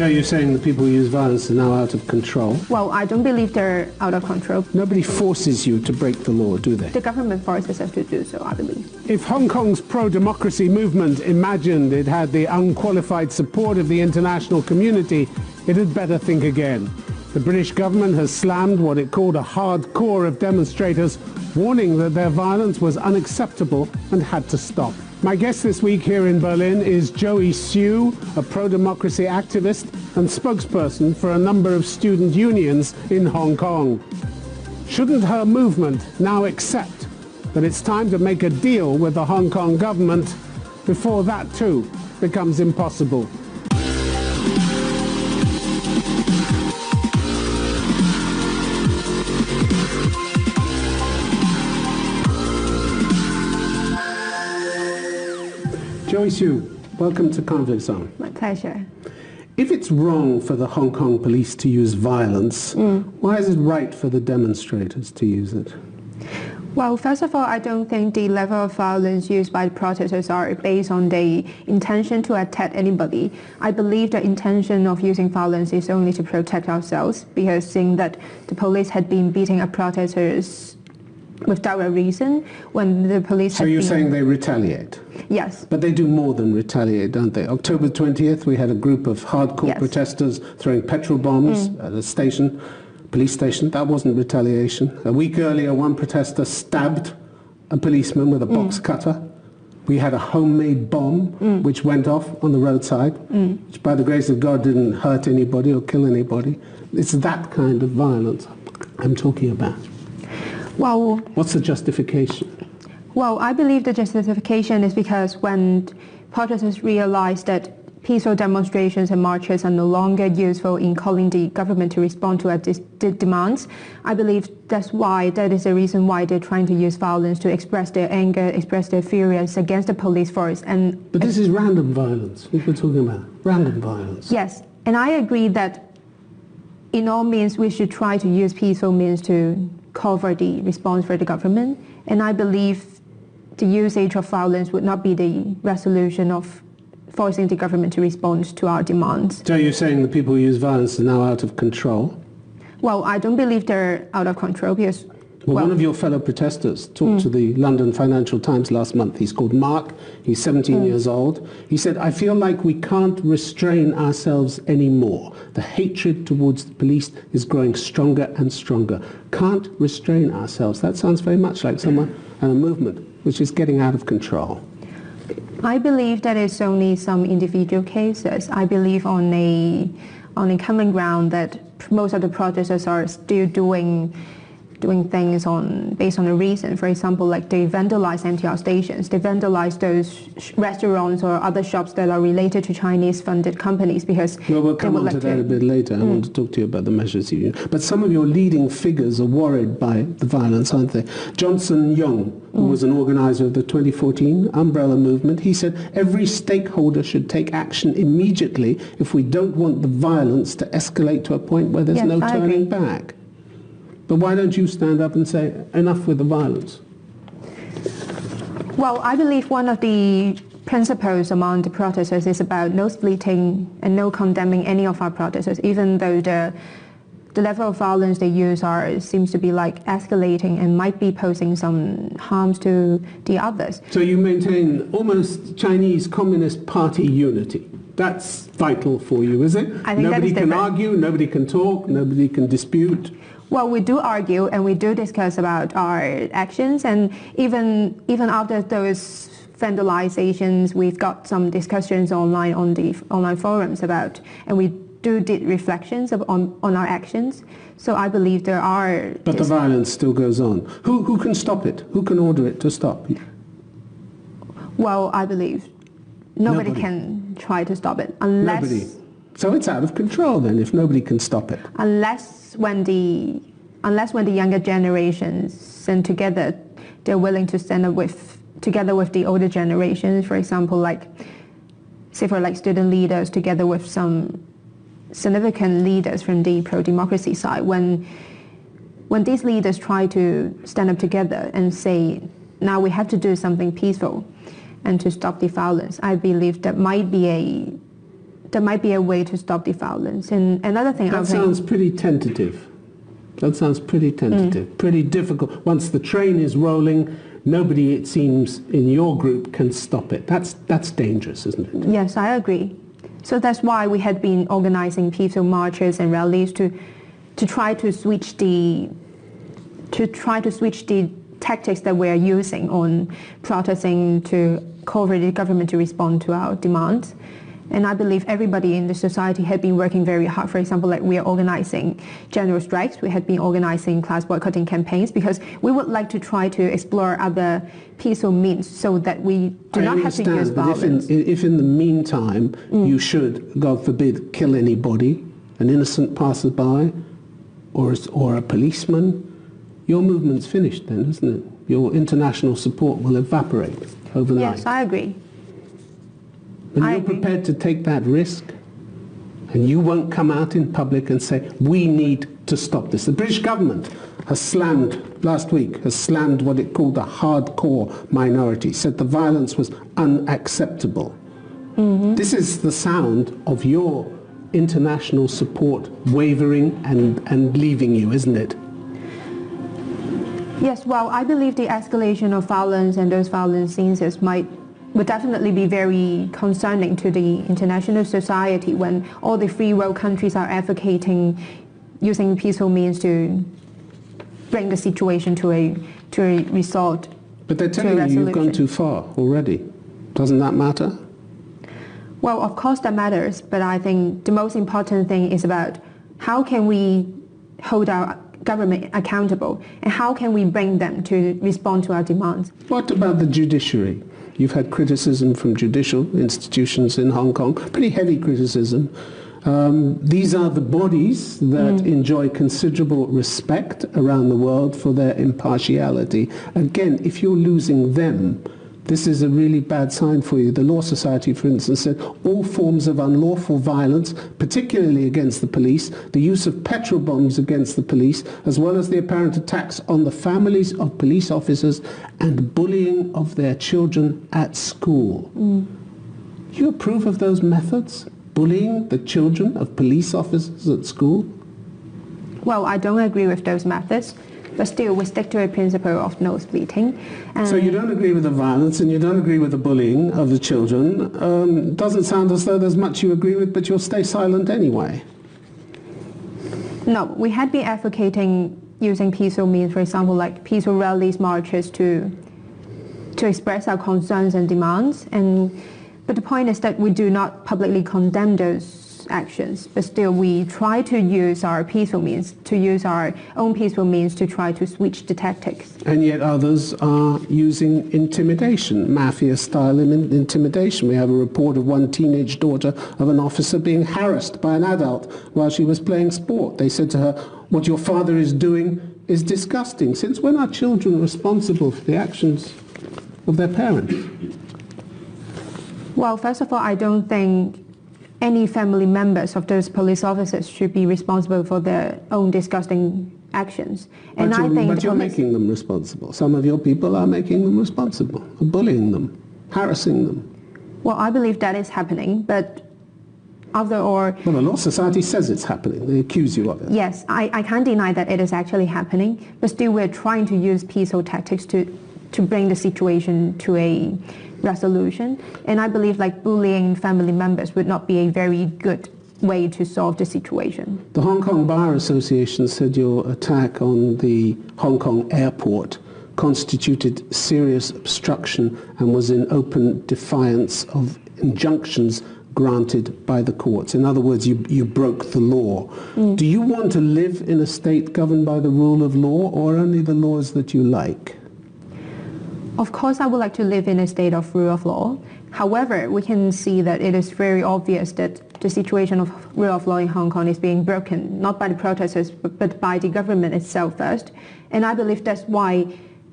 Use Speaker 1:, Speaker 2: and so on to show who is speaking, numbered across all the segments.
Speaker 1: So you're saying the people who use violence are now out of control?
Speaker 2: Well, I don't believe they're out of control.
Speaker 1: Nobody forces you to break the law, do they?
Speaker 2: The government forces us to do so, I believe.
Speaker 1: If Hong Kong's pro-democracy movement imagined it had the unqualified support of the international community, it had better think again. The British government has slammed what it called a hard core of demonstrators, warning that their violence was unacceptable and had to stop. My guest this week here in Berlin is Joey Siu, a pro-democracy activist and spokesperson for a number of student unions in Hong Kong. Shouldn't her movement now accept that it's time to make a deal with the Hong Kong government before that too becomes impossible? Joey Siu, welcome to Conflict Zone.
Speaker 2: My pleasure.
Speaker 1: If it's wrong for the Hong Kong police to use violence, why is it right for the demonstrators to use it?
Speaker 2: Well, first of all, I don't think the level of violence used by the protesters are based on the intention to attack anybody. I believe the intention of using violence is only to protect ourselves, because seeing that the police had been beating up protesters without a reason when the police
Speaker 1: So you're saying they retaliate?
Speaker 2: Yes.
Speaker 1: But they do more than retaliate, don't they? October 20th, we had a group of hardcore protesters throwing petrol bombs at a station, police station. That wasn't retaliation. A week earlier, one protester stabbed a policeman with a box cutter. We had a homemade bomb which went off on the roadside, which by the grace of God didn't hurt anybody or kill anybody. It's that kind of violence I'm talking about.
Speaker 2: Well,
Speaker 1: what's the justification?
Speaker 2: Well, I believe the justification is because when protesters realize that peaceful demonstrations and marches are no longer useful in calling the government to respond to the demands, I believe that is the reason why they're trying to use violence to express their anger, express their furious against the police force.
Speaker 1: But this is random violence we're talking about, random violence.
Speaker 2: Yes, and I agree that in all means we should try to use peaceful means to cover the response for the government, and I believe the usage of violence would not be the resolution of forcing the government to respond to our demands.
Speaker 1: So you're saying the people who use violence are now out of control?
Speaker 2: Well, I don't believe they're out of control because...
Speaker 1: Well, one of your fellow protesters talked to the London Financial Times last month. He's called Mark. He's 17 years old. He said, I feel like we can't restrain ourselves anymore. The hatred towards the police is growing stronger and stronger. Can't restrain ourselves. That sounds very much like someone and a movement which is getting out of control.
Speaker 2: I believe that it's only some individual cases. I believe on a common ground that most of the protesters are still doing things based on a reason. For example, like they vandalize MTR stations, they vandalize those restaurants or other shops that are related to Chinese-funded companies because...
Speaker 1: Well, we'll come on to that a bit later. I want to talk to you about the measures you use. But some of your leading figures are worried by the violence, aren't they? Johnson Young, who was an organizer of the 2014 Umbrella Movement, he said every stakeholder should take action immediately if we don't want the violence to escalate to a point where there's no turning back. But why don't you stand up and say, enough with the violence?
Speaker 2: Well, I believe one of the principles among the protesters is about no splitting and no condemning any of our protesters, even though the level of violence they use seems to be like escalating and might be posing some harms to the others.
Speaker 1: So you maintain almost Chinese Communist Party unity. That's vital for you, is it?
Speaker 2: I think
Speaker 1: nobody can argue, nobody can talk, nobody can dispute.
Speaker 2: Well, we do argue and we do discuss about our actions, and even after those vandalizations, we've got some discussions online on the online forums about, and we did reflections on our actions. So I believe there are...
Speaker 1: But the violence still goes on. Who can stop it? Who can order it to stop?
Speaker 2: Well, I believe nobody can try to stop it unless...
Speaker 1: Nobody. So it's out of control then if nobody can stop it.
Speaker 2: Unless when the younger generations and together they're willing to stand up together with the older generations, for example, like say for like student leaders together with some significant leaders from the pro-democracy side, when these leaders try to stand up together and say, now we have to do something peaceful and to stop the violence, I believe that might be there might be a way to stop the violence. And another thing,
Speaker 1: that sounds pretty tentative. That sounds pretty tentative, pretty difficult. Once the train is rolling, nobody, it seems, in your group can stop it. That's dangerous, isn't it?
Speaker 2: Yes, I agree. So that's why we had been organizing peaceful marches and rallies to try to switch the tactics that we are using on protesting to call for the government to respond to our demands. And I believe everybody in the society had been working very hard. For example, like we are organizing general strikes. We had been organizing class boycotting campaigns because we would like to try to explore other peaceful means so that we do not have to use violence.
Speaker 1: If in the meantime you should, God forbid, kill anybody, an innocent passerby or a policeman, your movement's finished then, isn't it? Your international support will evaporate overnight.
Speaker 2: Yes, I agree.
Speaker 1: And you're prepared to take that risk? And you won't come out in public and say, we need to stop this. The British government has slammed, last week, has slammed what it called the hardcore minority, said the violence was unacceptable. Mm-hmm. This is the sound of your international support wavering and leaving you, isn't it?
Speaker 2: Yes, well, I believe the escalation of violence and those violent scenes would definitely be very concerning to the international society when all the free world countries are advocating using peaceful means to bring the situation to a result.
Speaker 1: But they're telling you you've gone too far already. Doesn't that matter?
Speaker 2: Well, of course that matters, but I think the most important thing is about how can we hold our government accountable and how can we bring them to respond to our demands.
Speaker 1: What about the judiciary? You've had criticism from judicial institutions in Hong Kong, pretty heavy criticism. These are the bodies that enjoy considerable respect around the world for their impartiality. Again, if you're losing them, this is a really bad sign for you. The Law Society, for instance, said all forms of unlawful violence, particularly against the police, the use of petrol bombs against the police, as well as the apparent attacks on the families of police officers and bullying of their children at school. Do you approve of those methods? Bullying the children of police officers at school?
Speaker 2: Well, I don't agree with those methods. But still, we stick to a principle of no splitting.
Speaker 1: So you don't agree with the violence and you don't agree with the bullying of the children. Doesn't sound as though there's much you agree with, but you'll stay silent anyway.
Speaker 2: No, we had been advocating using peaceful means, for example, like peaceful rallies, marches to express our concerns and demands. But the point is that we do not publicly condemn those actions, but still we try to use our peaceful means, to use our own peaceful means to try to switch the tactics.
Speaker 1: And yet others are using intimidation, mafia-style intimidation. We have a report of one teenage daughter of an officer being harassed by an adult while she was playing sport. They said to her, what your father is doing is disgusting. Since when are children responsible for the actions of their parents?
Speaker 2: Well, first of all, I don't think any family members of those police officers should be responsible for their own disgusting actions. And
Speaker 1: but you're making them responsible. Some of your people are making them responsible, bullying them, harassing them.
Speaker 2: Well, I believe that is happening, but Well,
Speaker 1: the Law Society says it's happening. They accuse you of it.
Speaker 2: Yes, I can't deny that it is actually happening, but still we're trying to use peaceful tactics to bring the situation to a resolution. And I believe like bullying family members would not be a very good way to solve the situation.
Speaker 1: The Hong Kong Bar Association said your attack on the Hong Kong airport constituted serious obstruction and was in open defiance of injunctions granted by the courts. In other words, you broke the law. Do you want to live in a state governed by the rule of law or only the laws that you like?
Speaker 2: Of course, I would like to live in a state of rule of law. However, we can see that it is very obvious that the situation of rule of law in Hong Kong is being broken, not by the protesters, but by the government itself first. And I believe that's why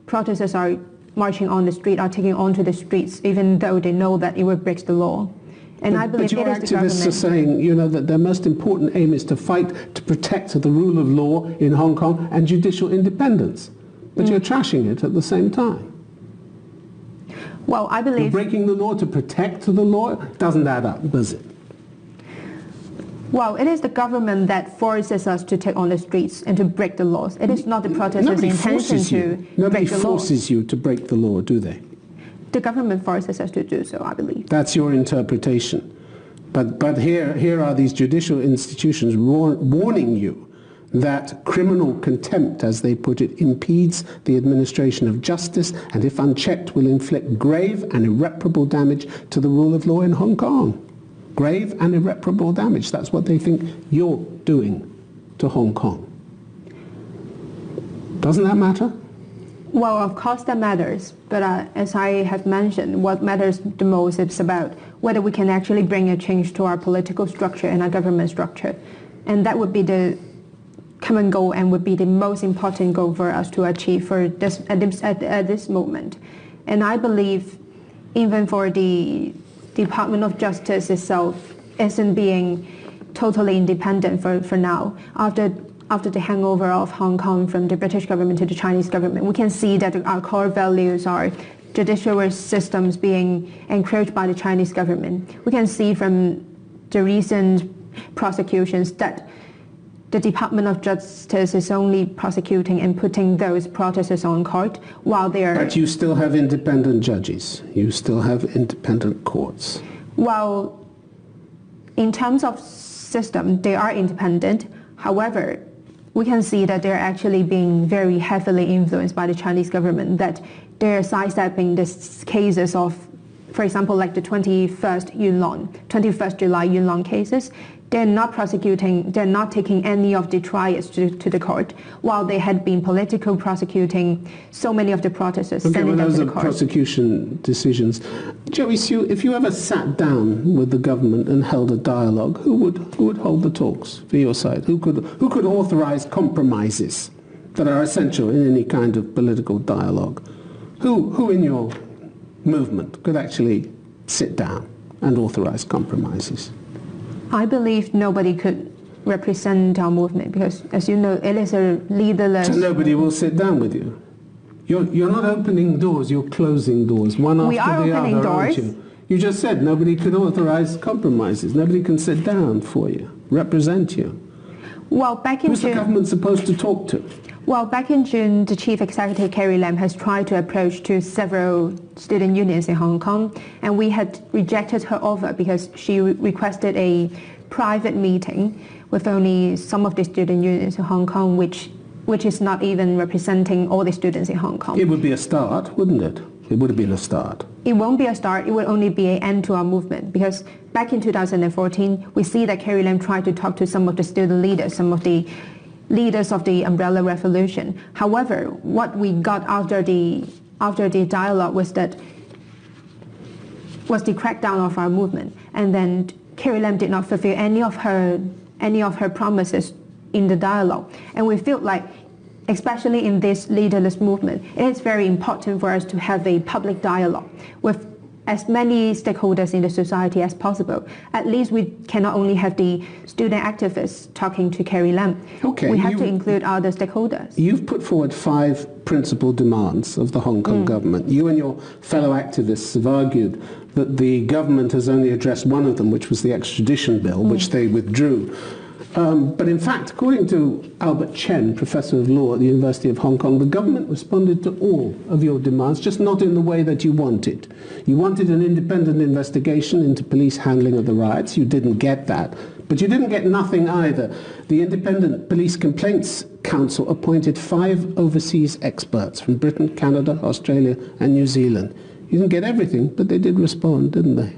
Speaker 2: protesters are marching on the street, are taking onto the streets, even though they know that it will break the law. And I believe
Speaker 1: but your
Speaker 2: it is the government.
Speaker 1: activists are saying, you know, that their most important aim is to fight to protect the rule of law in Hong Kong and judicial independence. But you're trashing it at the same time.
Speaker 2: Well, I believe...
Speaker 1: You're breaking the law to protect the law? It doesn't add up, does it?
Speaker 2: Well, it is the government that forces us to take on the streets and to break the laws. It is not the protesters' intention to break the laws.
Speaker 1: Nobody forces you to break the law, do they?
Speaker 2: The government forces us to do so, I believe.
Speaker 1: That's your interpretation. But here are these judicial institutions warning you that criminal contempt, as they put it, impedes the administration of justice and, if unchecked, will inflict grave and irreparable damage to the rule of law in Hong Kong. Grave and irreparable damage. That's what they think you're doing to Hong Kong. Doesn't that matter?
Speaker 2: Well, of course that matters. But as I have mentioned, what matters the most is about whether we can actually bring a change to our political structure and our government structure. And that would be the common goal and would be the most important goal for us to achieve at this moment. And I believe even for the Department of Justice itself isn't being totally independent for now. After the hangover of Hong Kong from the British government to the Chinese government, we can see that our core values are judicial systems being encroached by the Chinese government. We can see from the recent prosecutions that the Department of Justice is only prosecuting and putting those protesters on court while they are...
Speaker 1: But you still have independent judges. You still have independent courts.
Speaker 2: Well, in terms of system, they are independent. However, we can see that they're actually being very heavily influenced by the Chinese government, that they're sidestepping these cases of, for example, like the 21st July Yunlong cases. They're not prosecuting, they're not taking any of the trials to the court, while they had been politically prosecuting so many of the protesters, sending them to the court.
Speaker 1: Those are prosecution decisions. Joey Siu, if you ever sat down with the government and held a dialogue, who would hold the talks for your side? Who could authorize compromises that are essential in any kind of political dialogue? Who in your movement could actually sit down and authorize compromises?
Speaker 2: I believe nobody could represent our movement because, as you know, it is a leaderless...
Speaker 1: So nobody will sit down with you? You're not opening doors, you're closing doors, one after the other,
Speaker 2: we are opening doors.
Speaker 1: aren't you? You just said nobody could authorize compromises, nobody can sit down for you, represent you.
Speaker 2: Well, back in
Speaker 1: Who's
Speaker 2: June...
Speaker 1: the government supposed to talk to?
Speaker 2: Well, back in June, the Chief Executive Carrie Lam has tried to approach to several student unions in Hong Kong, and we had rejected her offer because she requested a private meeting with only some of the student unions in Hong Kong, which is not even representing all the students in Hong Kong.
Speaker 1: It would be a start, wouldn't it? It would have been a start.
Speaker 2: It won't be a start, it will only be an end to our movement, because back in 2014, we see that Carrie Lam tried to talk to some of the student leaders, some of the leaders of the Umbrella Revolution. However, what we got after the dialogue was the crackdown of our movement, and then Carrie Lam did not fulfill any of her promises in the dialogue. And we feel like, especially in this leaderless movement, it is very important for us to have a public dialogue with as many stakeholders in the society as possible. At least we cannot only have the student activists talking to Carrie Lam.
Speaker 1: Okay,
Speaker 2: we have to include other stakeholders.
Speaker 1: You've put forward 5 principal demands of the Hong Kong government. You and your fellow activists have argued that the government has only addressed one of them, which was the extradition bill, which they withdrew. But in fact, according to Albert Chen, Professor of Law at the University of Hong Kong, the government responded to all of your demands, just not in the way that you wanted. You wanted an independent investigation into police handling of the riots. You didn't get that. But you didn't get nothing either. The Independent Police Complaints Council appointed 5 overseas experts from Britain, Canada, Australia, and New Zealand. You didn't get everything, but they did respond, didn't they?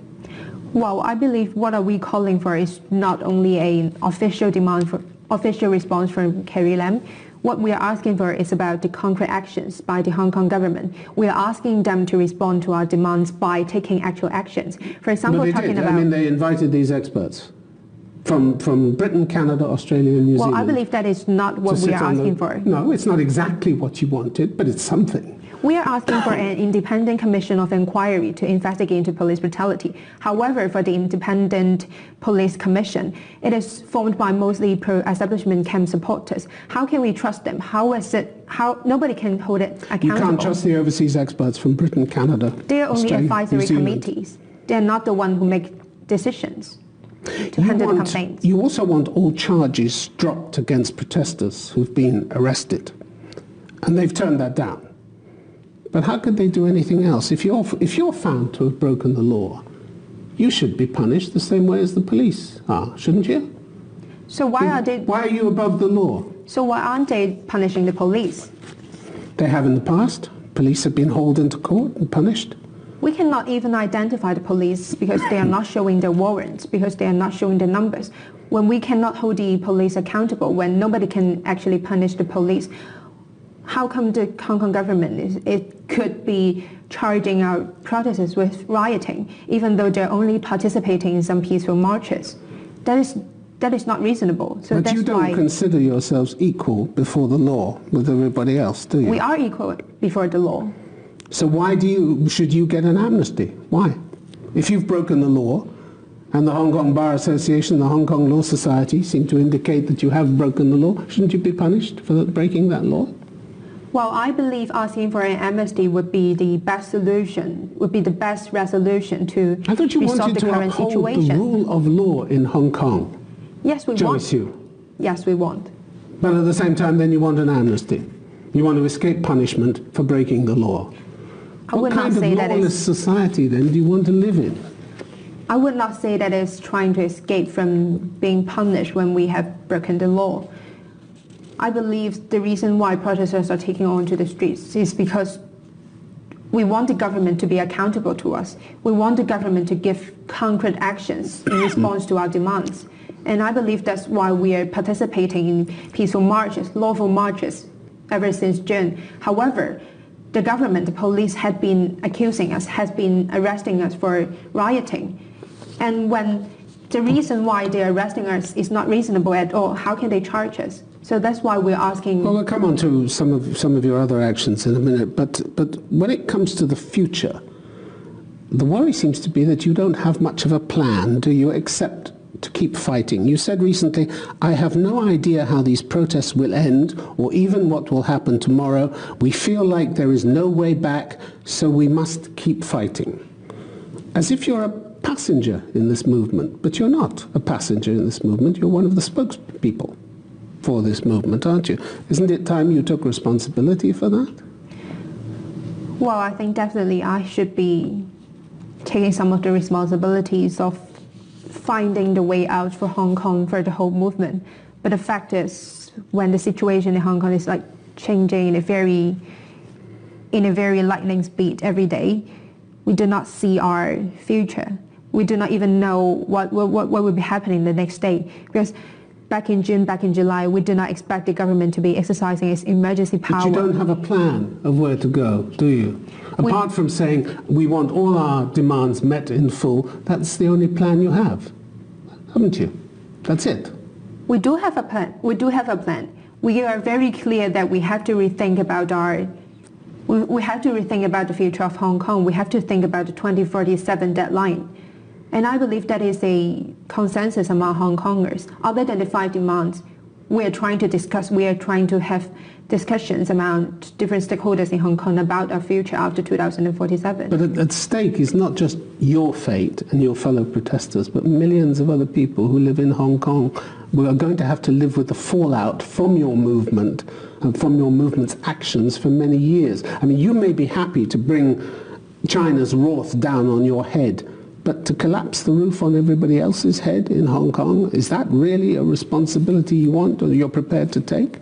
Speaker 2: Well, I believe what are we calling for is not only an official demand for official response from Carrie Lam. What we are asking for is about the concrete actions by the Hong Kong government. We are asking them to respond to our demands by taking actual actions. For example,
Speaker 1: they invited these experts from Britain, Canada, Australia, and New Zealand.
Speaker 2: Well, I believe that is not what we are asking for.
Speaker 1: No, it's not exactly what you wanted, but it's something.
Speaker 2: We are asking for an independent commission of inquiry to investigate into police brutality. However, for the independent police commission, it is formed by mostly pro-establishment camp supporters. How can we trust them? How nobody can hold it accountable?
Speaker 1: You can't trust the overseas experts from Britain, Canada,
Speaker 2: They are only
Speaker 1: Australia,
Speaker 2: advisory
Speaker 1: New Zealand.
Speaker 2: committees. They are not the ones who make decisions. to handle the complaints.
Speaker 1: You also want all charges dropped against protesters who've been arrested, and they've turned that down. But how could they do anything else? If you're found to have broken the law, you should be punished the same way as the police are, shouldn't you?
Speaker 2: So why
Speaker 1: are you above the law?
Speaker 2: So why aren't they punishing the police?
Speaker 1: They have in the past. Police have been hauled into court and punished.
Speaker 2: We cannot even identify the police because they are not showing their warrants, because they are not showing the numbers. When we cannot hold the police accountable, when nobody can actually punish the police, how come the Hong Kong government it could be charging our protesters with rioting, even though they're only participating in some peaceful marches? That is not reasonable. So
Speaker 1: but
Speaker 2: that's
Speaker 1: you don't consider yourselves equal before the law with everybody else, do you?
Speaker 2: We are equal before the law.
Speaker 1: So why should you get an amnesty? Why? If you've broken the law, and the Hong Kong Bar Association, the Hong Kong Law Society seem to indicate that you have broken the law, shouldn't you be punished for breaking that law?
Speaker 2: Well, I believe asking for an amnesty would be the best solution, would be the best resolution to resolve the current situation.
Speaker 1: I thought you wanted to uphold the rule of law in Hong Kong.
Speaker 2: Yes, we
Speaker 1: Joey
Speaker 2: want.
Speaker 1: Siu.
Speaker 2: Yes, we want.
Speaker 1: But at the same time, then you want an amnesty. You want to escape punishment for breaking the law. What kind of lawless society, then, do you want to live in?
Speaker 2: I would not say that it's trying to escape from being punished when we have broken the law. I believe the reason why protesters are taking on to the streets is because we want the government to be accountable to us. We want the government to give concrete actions in response to our demands. And I believe that's why we are participating in peaceful marches, lawful marches, ever since June. However, the government, the police had been accusing us, has been arresting us for rioting. And when the reason why they're arresting us is not reasonable at all, how can they charge us? So that's why we're asking...
Speaker 1: Well, we'll come on to some of your other actions in a minute, but when it comes to the future, the worry seems to be that you don't have much of a plan, do you, except to keep fighting. You said recently, I have no idea how these protests will end or even what will happen tomorrow. We feel like there is no way back, so we must keep fighting. As if you're a passenger in this movement, but you're not a passenger in this movement. You're one of the spokespeople for this movement, aren't you? Isn't it time you took responsibility for that?
Speaker 2: Well, I think definitely I should be taking some of the responsibilities of finding the way out for Hong Kong, for the whole movement. But the fact is, when the situation in Hong Kong is like changing in a very lightning speed every day, we do not see our future. We do not even know what will be happening the next day. Because back in June, back in July, we do not expect the government to be exercising its emergency power.
Speaker 1: But you don't have a plan of where to go, do you? Apart from saying we want all our demands met in full, that's the only plan you have, haven't you? That's it.
Speaker 2: We do have a plan. We do have a plan. We are very clear that we have to rethink about we have to rethink about the future of Hong Kong. We have to think about the 2047 deadline. And I believe that is a consensus among Hong Kongers. Other than the 5 demands, we are trying to discuss, we are trying to have discussions among different stakeholders in Hong Kong about our future after 2047.
Speaker 1: But at stake is not just your fate and your fellow protesters, but millions of other people who live in Hong Kong who are going to have to live with the fallout from your movement and from your movement's actions for many years. I mean, you may be happy to bring China's wrath down on your head, but to collapse the roof on everybody else's head in Hong Kong, is that really a responsibility you want or you're prepared to take?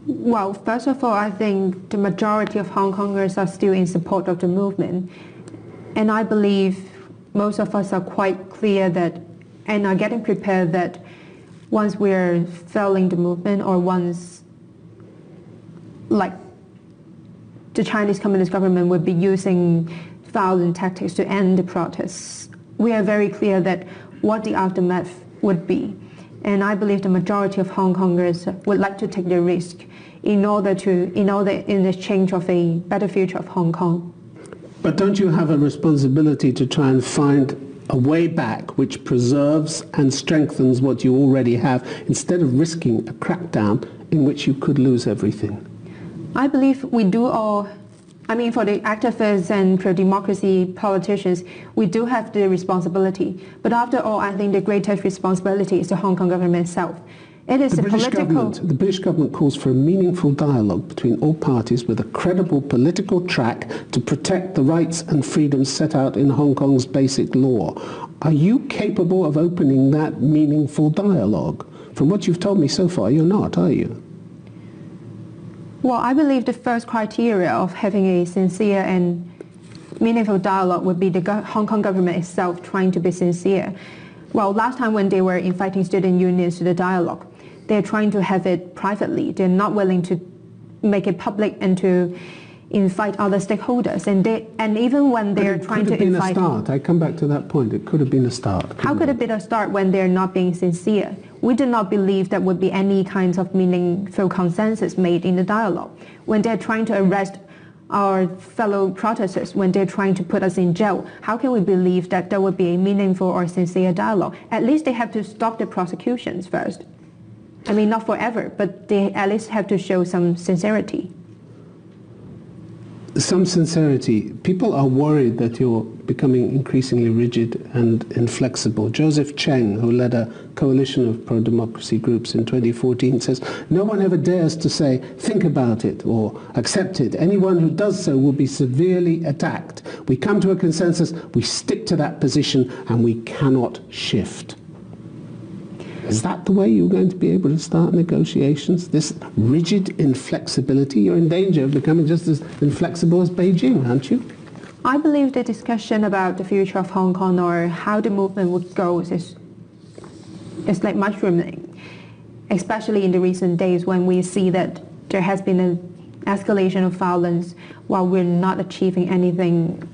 Speaker 2: Well, first of all, I think the majority of Hong Kongers are still in support of the movement. And I believe most of us are quite clear that, and are getting prepared that once we're failing the movement or once, like, the Chinese Communist government would be using violent tactics to end the protests, we are very clear that what the aftermath would be. And I believe the majority of Hong Kongers would like to take the risk in exchange of a better future of Hong Kong.
Speaker 1: But don't you have a responsibility to try and find a way back which preserves and strengthens what you already have, instead of risking a crackdown in which you could lose everything?
Speaker 2: I believe we do all I mean, for the activists and pro-democracy politicians, we do have the responsibility. But after all, I think the greatest responsibility is the Hong Kong government itself. It is
Speaker 1: the British government calls for a meaningful dialogue between all parties with a credible political track to protect the rights and freedoms set out in Hong Kong's basic law. Are you capable of opening that meaningful dialogue? From what you've told me so far, you're not, are you?
Speaker 2: Well, I believe the first criteria of having a sincere and meaningful dialogue would be the Hong Kong government itself trying to be sincere. Well, last time when they were inviting student unions to the dialogue, they're trying to have it privately. They're not willing to make it public and to invite other stakeholders. And even when they're trying to invite...
Speaker 1: It could have been a start. I come back to that point. It could have been a start.
Speaker 2: How could it be a start when they're not being sincere? We do not believe there would be any kinds of meaningful consensus made in the dialogue. When they're trying to arrest our fellow protesters, when they're trying to put us in jail, how can we believe that there would be a meaningful or sincere dialogue? At least they have to stop the prosecutions first. I mean, not forever, but they at least have to show some sincerity.
Speaker 1: Some sincerity. People are worried that you're becoming increasingly rigid and inflexible. Joseph Cheng, who led a coalition of pro-democracy groups in 2014, says, no one ever dares to say, think about it or accept it. Anyone who does so will be severely attacked. We come to a consensus, we stick to that position, and we cannot shift. Is that the way you're going to be able to start negotiations? This rigid inflexibility? You're in danger of becoming just as inflexible as Beijing, aren't you?
Speaker 2: I believe the discussion about the future of Hong Kong or how the movement would go is like mushrooming, especially in the recent days when we see that there has been an escalation of violence while we're not achieving anything,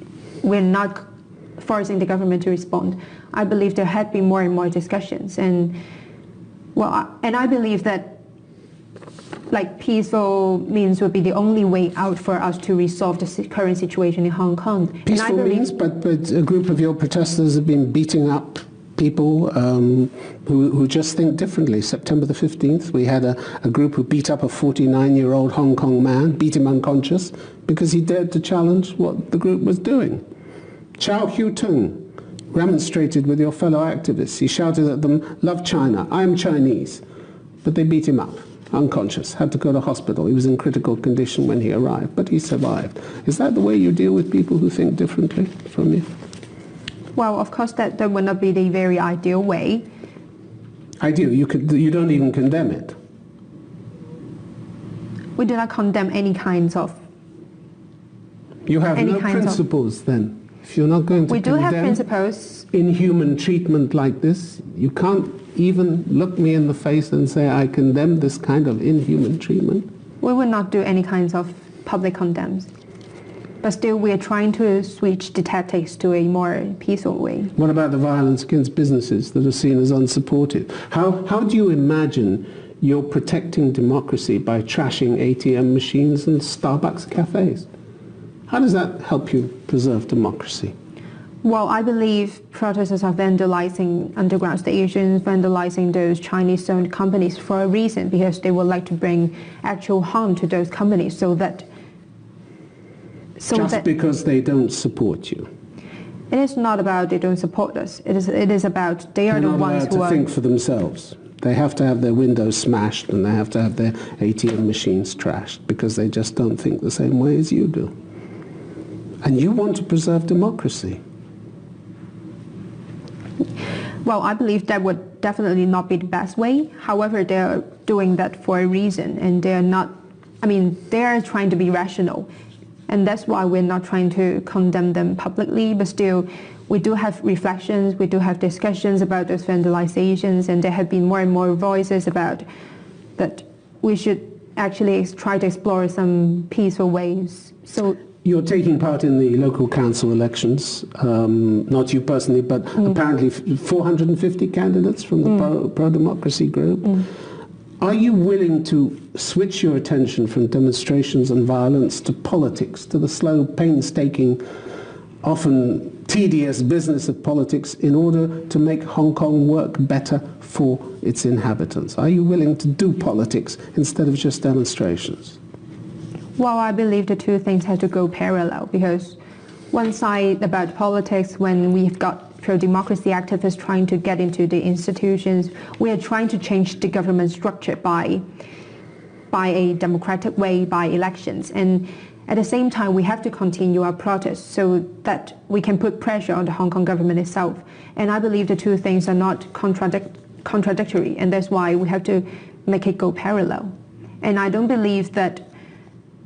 Speaker 2: we're not forcing the government to respond. I believe there had been more and more discussions, and I believe that like peaceful means would be the only way out for us to resolve the current situation in Hong Kong.
Speaker 1: Peaceful means, but a group of your protesters have been beating up people who just think differently. September the 15th, we had a group who beat up a 49-year-old Hong Kong man, beat him unconscious because he dared to challenge what the group was doing. Chow Hu-tung remonstrated with your fellow activists. He shouted at them, love China, I'm Chinese. But they beat him up, unconscious, had to go to hospital. He was in critical condition when he arrived, but he survived. Is that the way you deal with people who think differently from you?
Speaker 2: Well, of course, that would not be the very ideal way.
Speaker 1: Ideal? You don't even condemn it?
Speaker 2: We do not condemn any kinds of...
Speaker 1: You have no principles then? If you're not going to
Speaker 2: condemn... We do have principles.
Speaker 1: Inhuman treatment like this, you can't even look me in the face and say, I condemn this kind of inhuman treatment?
Speaker 2: We will not do any kinds of public condemns. But still, we are trying to switch the tactics to a more peaceful way.
Speaker 1: What about the violence against businesses that are seen as unsupported? How do you imagine you're protecting democracy by trashing ATM machines and Starbucks cafes? How does that help you preserve democracy?
Speaker 2: Well, I believe protesters are vandalizing underground stations, vandalizing those Chinese-owned companies for a reason, because they would like to bring actual harm to those companies because they don't support you. It is not about they don't support us. It is about they are the ones who
Speaker 1: are... think for themselves. They have to have their windows smashed and they have to have their ATM machines trashed because they just don't think the same way as you do. And you want to preserve democracy.
Speaker 2: Well, I believe that would definitely not be the best way. However, they're doing that for a reason, and they're not, they're trying to be rational. And that's why we're not trying to condemn them publicly, but still, we do have reflections, we do have discussions about those vandalizations, and there have been more and more voices about that we should actually try to explore some peaceful ways. So
Speaker 1: you're taking part in the local council elections, not you personally, but apparently 450 candidates from the pro-democracy group. Are you willing to switch your attention from demonstrations and violence to politics, to the slow, painstaking, often tedious business of politics in order to make Hong Kong work better for its inhabitants? Are you willing to do politics instead of just demonstrations?
Speaker 2: Well, I believe the two things have to go parallel, because one side about politics, when we've got pro-democracy activists trying to get into the institutions, we are trying to change the government structure by a democratic way, by elections. And at the same time, we have to continue our protests so that we can put pressure on the Hong Kong government itself. And I believe the two things are not contradictory, and that's why we have to make it go parallel. And I don't believe that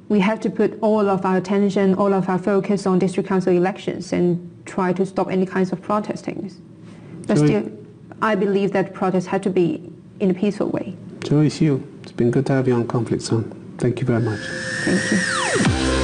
Speaker 2: we have to put all of our attention, all of our focus on district council elections and try to stop any kinds of protesting. But still, I believe that protests have to be in a peaceful way.
Speaker 1: Joey Siu, it's been good to have you on Conflict Zone. Thank you very much.
Speaker 2: Thank you.